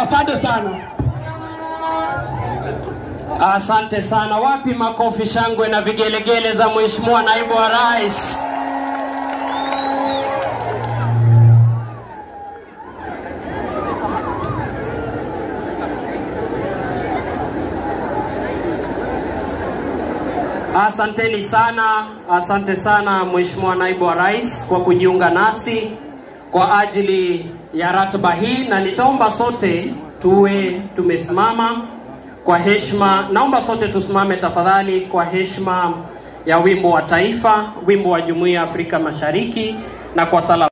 Asante sana. Asante sana. Wapi makofi, shangwe na vigelegele za Mheshimiwa Naibu wa Rais? Asanteni sana, asante sana Mheshimiwa Naibu wa Rais kwa kujiunga nasi kwa ajili ya ratiba hii, na nitaomba sote tuwe tumesimama kwa heshima. Naomba sote tusimame tafadhali kwa heshima ya wimbo wa taifa, wimbo wa Jumuiya ya Afrika Mashariki, na kwa sala